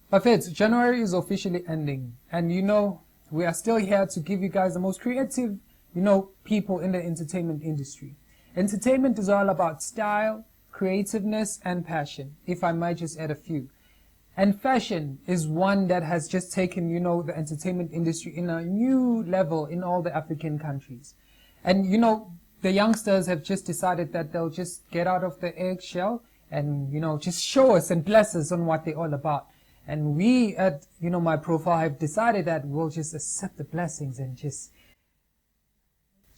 Buffett, January is officially ending, and we are still here to give you guys the most creative, people in the entertainment industry. Entertainment is all about style, creativeness, and passion, if I might just add a few. And fashion is one that has just taken, the entertainment industry in a new level in all the African countries. And, the youngsters have just decided that they'll just get out of the eggshell and, just show us and bless us on what they're all about. And we at, my profile have decided that we'll just accept the blessings and just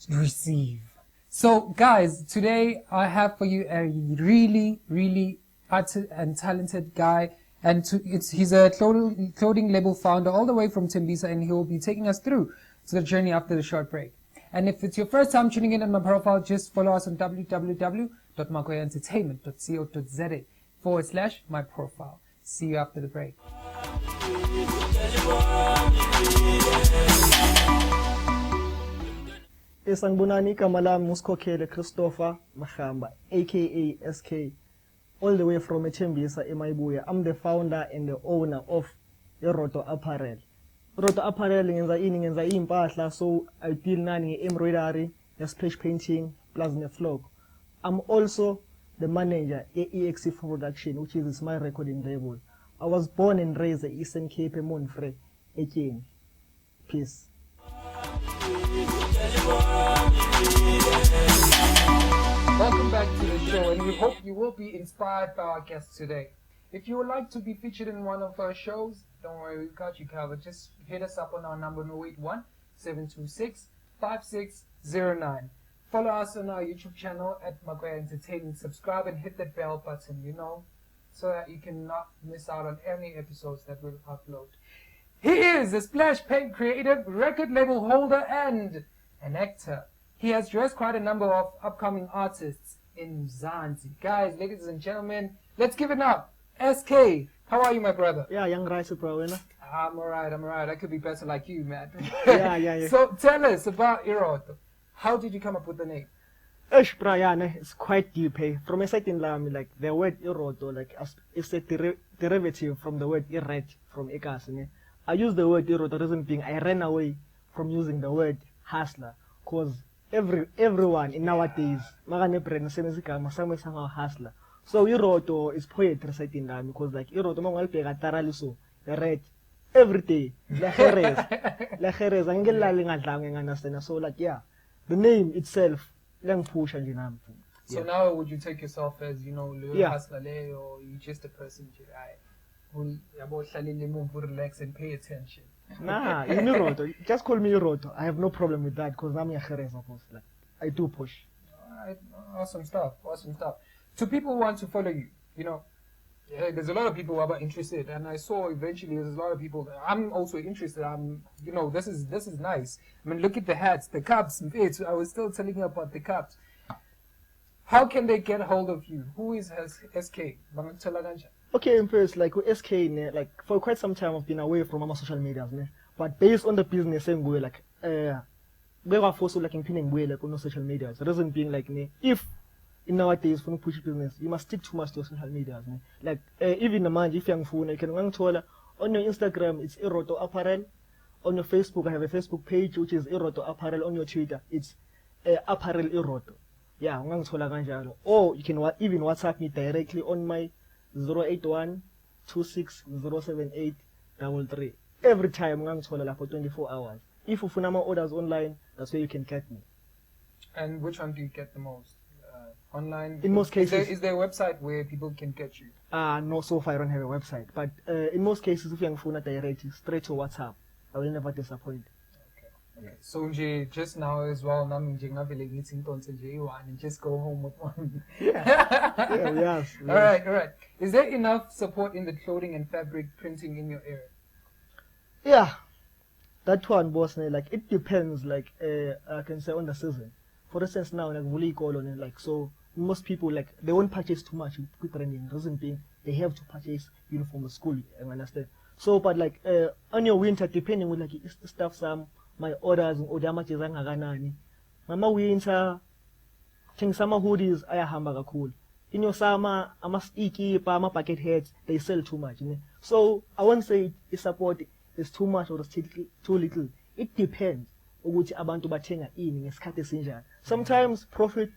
receive. So guys, today I have for you a really, really artistic and talented guy. And he's a clothing label founder all the way from Tembisa, and he will be taking us through to the journey after the short break. And if it's your first time tuning in on my profile, just follow us on www.makoyaentertainment.co.za/my profile. See you after the break. Sangbonani Kamalam Sikhokhele Mramba, aka SK, all the way from Tembisa Emaibuya. I'm the founder and the owner of Iroto Apparel. Iroto Apparel ngenza impahla, so I deal nani embroidery, splash painting, plus vlog. I'm also the manager at EXC Production, which is my recording label. I was born and raised at Eastern Cape, Monfrey, again. Peace. Welcome back to the show, and we hope you will be inspired by our guests today. If you would like to be featured in one of our shows, don't worry, we've got you covered. Just hit us up on our number 081-726-5609. Follow us on our YouTube channel at Makoya Entertainment. Subscribe and hit that bell button, so that you cannot miss out on any episodes that we'll upload. He is a splash paint creative, record label holder, and an actor. He has dressed quite a number of upcoming artists in Mzansi. Guys, ladies and gentlemen, let's give it up. SK, how are you, my brother? Yeah, young rice, bro. I'm alright. I could be better like you, man. Yeah. So tell us about Iroto. How did you come up with the name? Brian, it's quite deep. From a certain line, like the word Iroto, it's a derivative from the word Iret from Ekas. I use the word Iroto, reason being I ran away from using the word hustler, cause everyone in nowadays, hustler. So Iroto is poetry certain line, because like Iroto so red every day. La Jerez, understand. So like the name itself. So now would you take yourself as, hustler, or you just a person who relax and pay attention? Nah, Iroto. Just call me Iroto. I have no problem with that because I'm Jerez, like I do push. Alright, awesome stuff. To people who want to follow you, there's a lot of people who are interested, and I saw eventually there's a lot of people that I'm also interested. This is nice. I mean, look at the hats, the cups. I was still telling you about the cups. How can they get hold of you? Who is SK? Okay, first, like with SK, like for quite some time I've been away from my social media, but based on the business same way, like we are forced like in pinning way like on social media. The reason being like if in nowadays, for no push business, you must stick too much to social media. Like, even the man, if you're phone, you can go on your Instagram, it's Iroto Apparel. On your Facebook, I have a Facebook page, which is Iroto Apparel. On your Twitter, it's Apparel Iroto. Yeah, or you can even WhatsApp me directly on my 081-26-078-33. Every time, I'm for 24 hours. If you find my orders online, that's where you can get me. And which one do you get the most? Online? In most cases. Is there a website where people can get you? No, so far I don't have a website. But in most cases, if you're phone directly, straight to WhatsApp, I will never disappoint. Okay. So just now as well, and just go home with one. Yes. All right. Is there enough support in the clothing and fabric printing in your area? Yeah. That one, boss, like it depends, like I can say on the season. For instance, now like so most people like they won't purchase too much with trending. Reason being they have to purchase uniform at school. I understand. So, but like on your winter, depending on like stuff some my orders order amajezi angakanani ngama winter things ama hoodies ayahamba kakhulu in your summer ama-ikipa ama-bucket hats they sell too much ne? So I won't say support is too much or it's too little. It depends ukuthi abantu bathenga ini ngesikhathi esinjani. Sometimes profit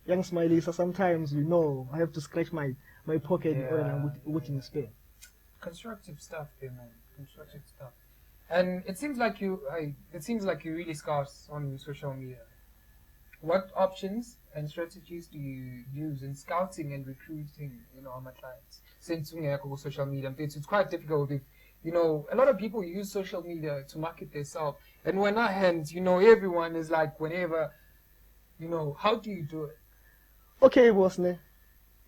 young smiley, so sometimes I have to scratch my pocket ukuthi ngispend. Constructive stuff there, man. Constructive stuff. And it seems like you're really scarce on social media. What options and strategies do you use in scouting and recruiting, my clients? Since we have social media, it's quite difficult if, a lot of people use social media to market themselves. And when our hands, everyone is like, whenever, how do you do it? Okay, boss, ne?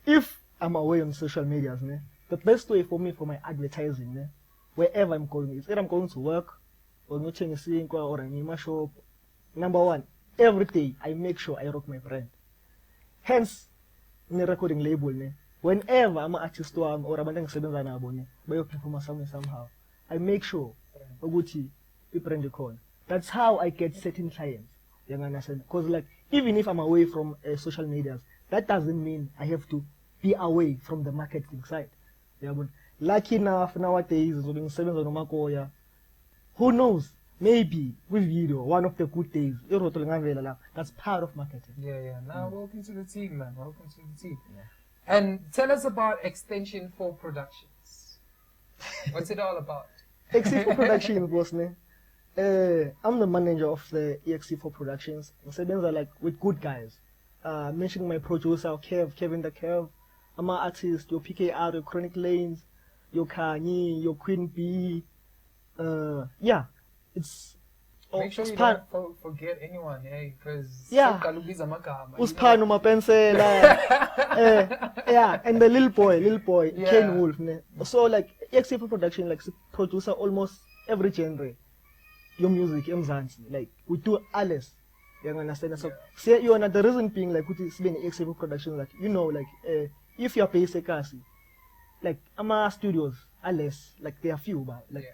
If I'm away on social media, ne, the best way for me for my advertising, ne, wherever I'm going, is either I'm going to work, or watching a sink, or in my shop. Number one, every day I make sure I rock my brand. Hence, in the recording label, ne, whenever I'm an artist or I'm a performer somehow, I make sure I brand the call. That's how I get certain clients. You understand? Because like even if I'm away from social media, that doesn't mean I have to be away from the marketing side. Yeah, but lucky enough nowadays, who knows? Maybe with video, one of the good days, that's part of marketing. Yeah. Now welcome to the team, man. Welcome to the team. Yeah. And tell us about Extension 4 Productions. What's it all about? Extension 4 Productions, boss, ne? I'm the manager of the EXC4 Productions. Sebenza like with good guys. Mentioning my producer, Kevin the Kev. I'm an artist, your PKR, your Chronic Lanes, your Kanye, your Queen B. Yeah, it's. Make sure you don't forget anyone, because Uspano Mapensela. Yeah, and the little boy, yeah. Ken Wolf. Ne? So like EXC4 Production, like producer almost every genre. Your music, like we do alles. You understand? So say you know the reason being like it's been EXC4 Production, like like if you're basic like ama studios, alles, like there are few, but like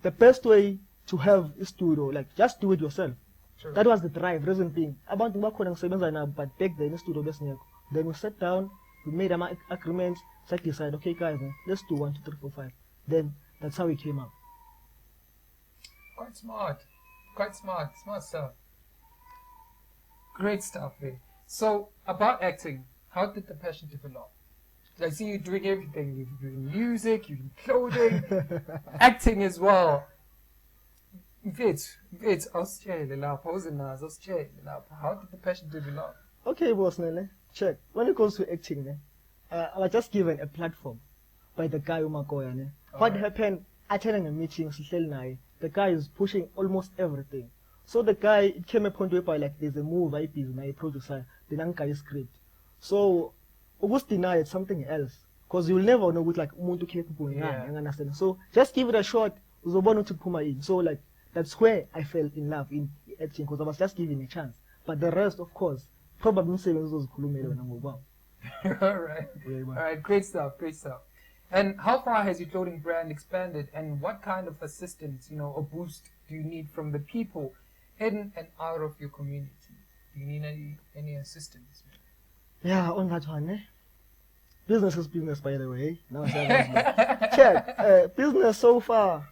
the best way to have a studio, like just do it yourself. Sure. That was the drive, reason being. About to work on now, but back then the studio best. Then we sat down, we made an agreement, set aside, okay guys, let's do 1, 2, 3, 4, 5. Then that's how we came up. Quite smart stuff. Great stuff, eh? So about acting, how did the passion develop? I see you doing everything. You're doing music, you're doing clothing, acting as well. How did the passion develop? Okay, boss, Nene. Check. When it comes to acting, I was just given a platform by the guy Umakoya. What happened? Attending a meeting, the guy is pushing almost everything. So the guy, it came a point where like there's a move I piece my producer, the Nankai script. So August denied something else. Because you'll never know with like umuntu capable, you understand? So just give it a shot. So like that's where I fell in love in acting, because I was just given a chance. But the rest, of course, probably Alright, great stuff. And how far has your clothing brand expanded, and what kind of assistance, or boost do you need from the people in and out of your community? Do you need any assistance? Yeah, on that one, business is business, by the way. Now check. Business so far,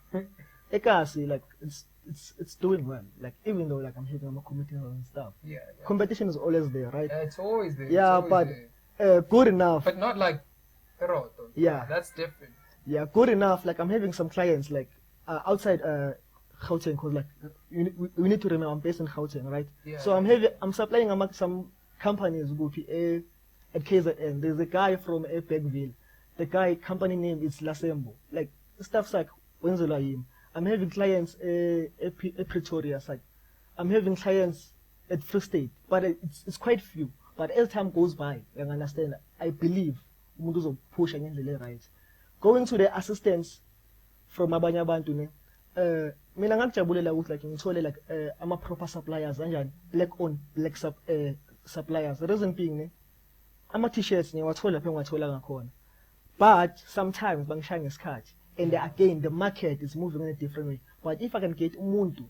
I can see like it's doing well. Like even though like I'm hitting my committing and stuff. Yeah. Competition is always there, right? It's always there. Yeah, but good enough. But not like Roto. Yeah, that's different. Yeah, good enough. Like I'm having some clients like outside Gauteng, because like we need to remember I'm based in Gauteng, right? Yeah. So I'm supplying among some companies at KZN. There's a guy from Bergville. The company name is Lasembo. Like stuff's like Wenzelayim. I'm having clients at Pretoria side. I'm having clients at Free State, but it's quite few. But as time goes by, you understand, I believe umuntu push against the right. Going to the assistance from abanye abantu mina ngakujabulela ukuthi like ngithole like ama proper suppliers kanjani, black owned black suppliers. The reason being ama t-shirts ngiwathola phe ngiwathola ngakhona, but sometimes bangishaya ngesikhathi, and again the market is moving in a different way. But if I can get umuntu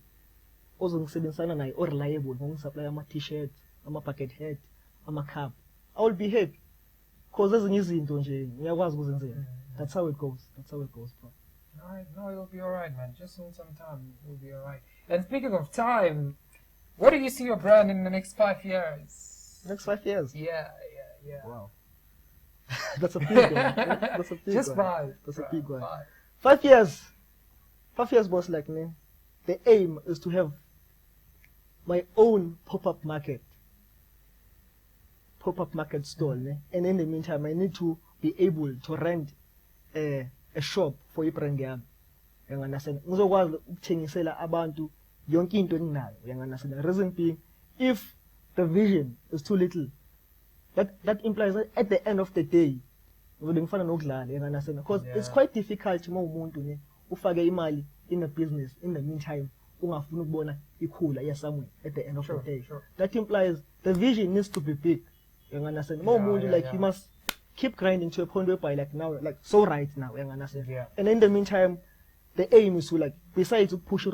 ozongisebenzisana naye or reliable ngongisupply ama t-shirt, ama bucket hat, ama cup, I will be happy because ezinye izinto nje ngiyakwazi ukuzenzela. That's how it goes. Bro. Alright, no, you'll be alright, man. Just in some time, you'll be alright. And speaking of time, what do you see your brand in the next 5 years? Next 5 years? Yeah. Wow. That's a big one. That's a big Just one. 5. That's bro, a big one. 5. 5 years. 5 years, boss, like me. The aim is to have my own pop-up market store, ne? And in the meantime, I need to be able to rent a shop for ibrand yami. Uyanganasena ngizokwazi ukuthengisela abantu yonke into enginayo. Uyanganasena reason being, if the vision is too little, that implies that at the end of the day ngizobe ngifana nokudlala. Uyanganasena because it's quite difficult uma umuntu ne ufake imali in a business, in the meantime ungafuni ukubona ikhula iya somewhere at the end of the day. That implies the vision needs to be big. Uyanganasena uma umuntu like you must keep grinding to a point whereby like now, like so right now, and in the meantime, the aim is to like, besides to push it,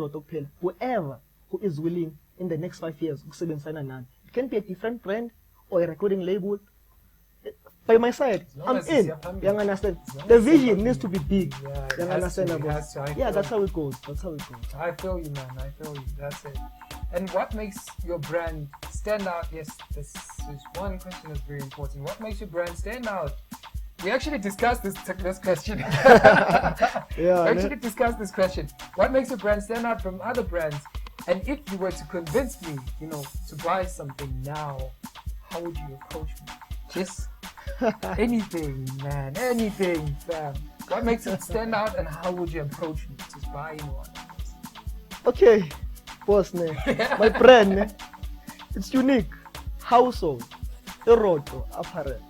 whoever who is willing in the next 5 years, it can be a different brand or a recording label. By my side, I'm in. You understand? The vision needs to be big. You understand? Yeah, that's how it goes. I feel you, man. I feel you. That's it. And what makes your brand stand out? Yes, this is one question that's very important. What makes your brand stand out? We actually discussed this question. We actually discussed this question. What makes your brand stand out from other brands? And if you were to convince me, to buy something now, how would you approach me? Just anything, man. Anything, fam. What makes it stand out and how would you approach me to buy one? Okay. Boss, my brand, it's unique. Household, Eroto, apparel.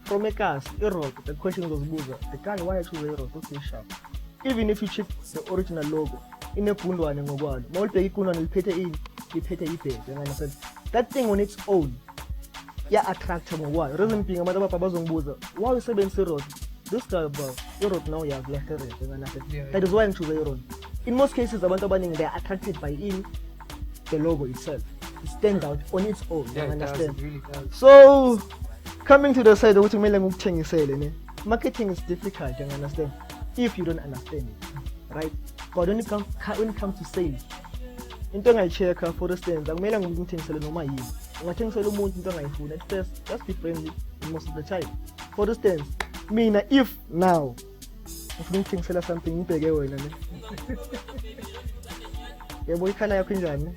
From a cast, Eroto, the question was Buza. The guy, why choose Eroto? Okay, sharp. Even if you check the original logo, in a Kundwa and Ngwad, Molpe Kunan will pay in, you pay it. That thing on its own, attractive. Why? Reason being, a mother of Babazon Buza. Why is 7 Eroto? This guy about Eroto now, you have left it. That is why I choose Eroto. In most cases, they are attracted by the logo itself. It stands out on its own. Yeah, you understand? It really does. So, coming to the side of what you mean, marketing is difficult. You understand? If you don't understand it, right? But when it comes to sales, into I check for instance, I'm mailing things no my yin. I'm telling someone into my food. At first, just be friendly most of the time. For instance, me if now. If you think something you pay away, yeah, boy, can I kunjani?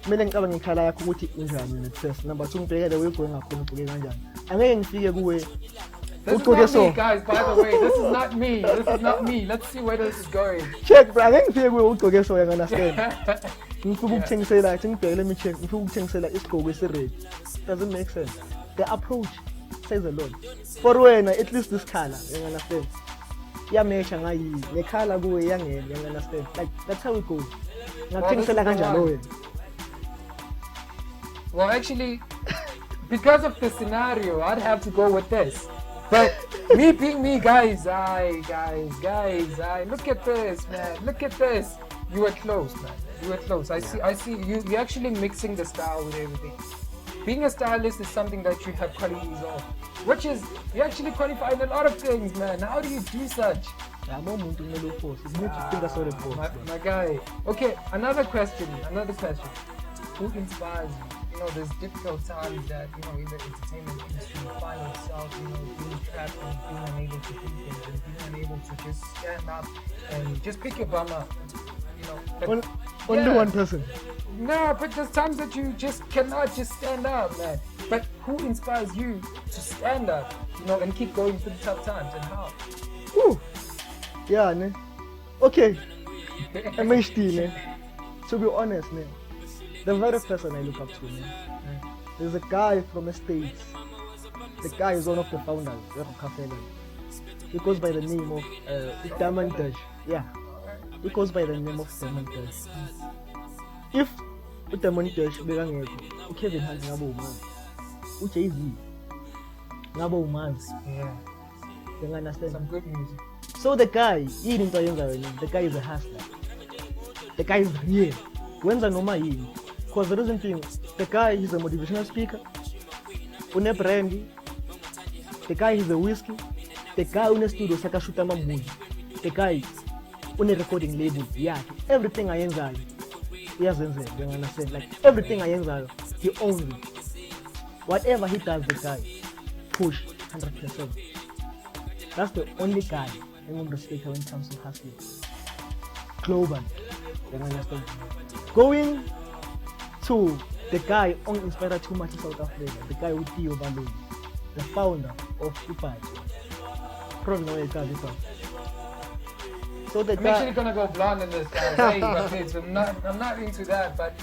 Mina ngicabanga ngikhala yakho ukuthi injani at first. Number 2 ngibheka the way going ngakhona ubheke kanjani. Angeke ngifike kuwe. This is not me, guys, by the way. This is not me. This is not me. Let's see where this is going. Check, bro. Angeke ngifike kuwe ugcoke so, you understand? Ngifuna ukuthengisela, ngibheke let me check. Ngifuna ukuthengisela isigqoko esi-red. Doesn't make sense. The approach says a lot. For when at least this color, you understand? Yeah, me changayi. The color go young, you understand? Like that's how it goes. Well, actually, because of the scenario, I'd have to go with this. But me being me, guys, look at this, man. Look at this. You were close, man. You were close. I see. You're actually mixing the style with everything. Being a stylist is something that you have qualities of, which is, you actually qualify in a lot of things, man. How do you do such? My guy. Okay, another question. Who inspires you? There's difficult times that, in the entertainment industry, you find yourself, being trapped and being unable to do things and being unable to just stand up and just pick your bum up, Only one person. No, but there's times that you just cannot just stand up, man. But who inspires you to stand up, and keep going through the tough times, and how? Ooh. Yeah, ne. Okay. MHD, ne. To be honest, ne. The very person I look up to, ne. There's a guy from the States. The guy is one of the founders of Sikhokhele. He goes by the name of Diamond Dash. Yeah. He goes by the name of Diamond Dash. If Diamond Dash bekangekho, Kevin Hart ngabo uManzi, Jay-Z ngabo uManzi. Yeah. You understand? Some good music. So the guy, the guy is a hustler. the guy is real. Wenza noma yini. Because the reason being, the guy is a motivational speaker. Une brandy. The guy is a whiskey. The guy une studio sakashuta mambuzi. The guy une recording label. Yeah, everything ayenzayo. He hasn't said, you understand? Like everything ayenzayo, he owns it. Whatever he does, the guy push 100%. That's the only guy I'm respect when it comes to hustling. Global, you understand? Going to the guy on Inspire Too Much in South Africa, the guy with Theo Balloon, the founder of Ipai. Probably know where it comes from. So the I'm guy, actually gonna go blonde in this, guys. Hey, but it's, I'm not into that, but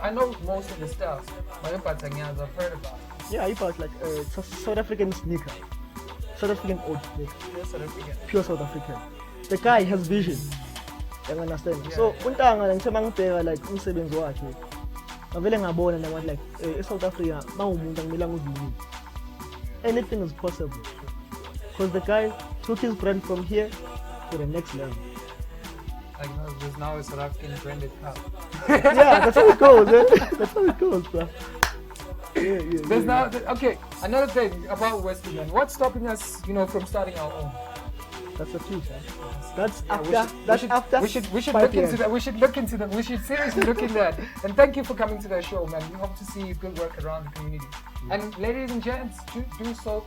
I know most of the styles. I've heard about it. yeah, Ipai is like a South African sneaker. South African old sneaker. Yes, South African. Pure South African. The guy has vision. You understand? Yeah. So untanga ngithema ngibheka like umsebenzi wakhe. Ngavele ngabona nami like eSouth Africa mawumuntu angimela ngivini. Anything is possible. Because the guy took his brand from here to the next level. Like there's now a South African branded cup. Yeah, that's how it goes, man. That's how it goes, bro. Yeah. There's now okay. Another thing about Western men. What's stopping us, from starting our own? That's the future. That's Yeah, after. we should 5 look years. into that. We should look into that. We should seriously look into that. And thank you for coming to the show, man. We hope to see good work around the community. And ladies and gents, do show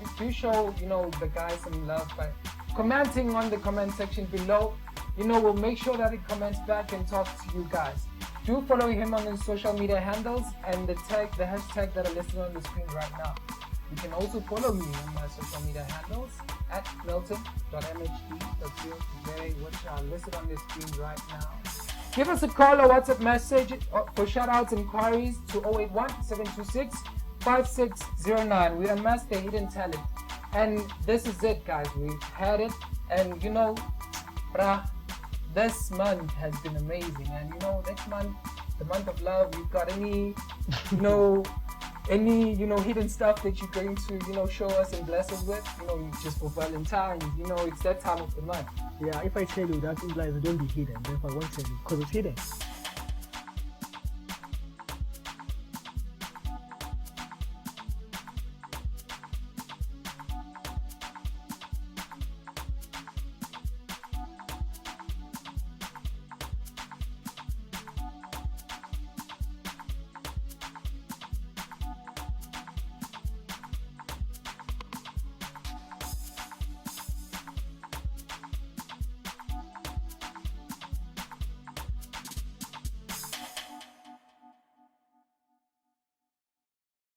the guys some love by commenting on the comment section below. We'll make sure that he comments back and talks to you guys. Do follow him on his social media handles and the hashtag that are listed on the screen right now. You can also follow me on my social media handles at milton.mhd.co.za, which are listed on the screen right now. Give us a call or WhatsApp message for shoutouts and inquiries to 081-726-5609. We unmask the hidden talent. And this is it, guys. We've had it. And this month has been amazing. And next month, the month of love, you've got any hidden stuff that you're going to, show us and bless us with, just for Valentine's, it's that time of the month. Yeah, if I tell you that implies don't be hidden, therefore I won't tell you because it's hidden.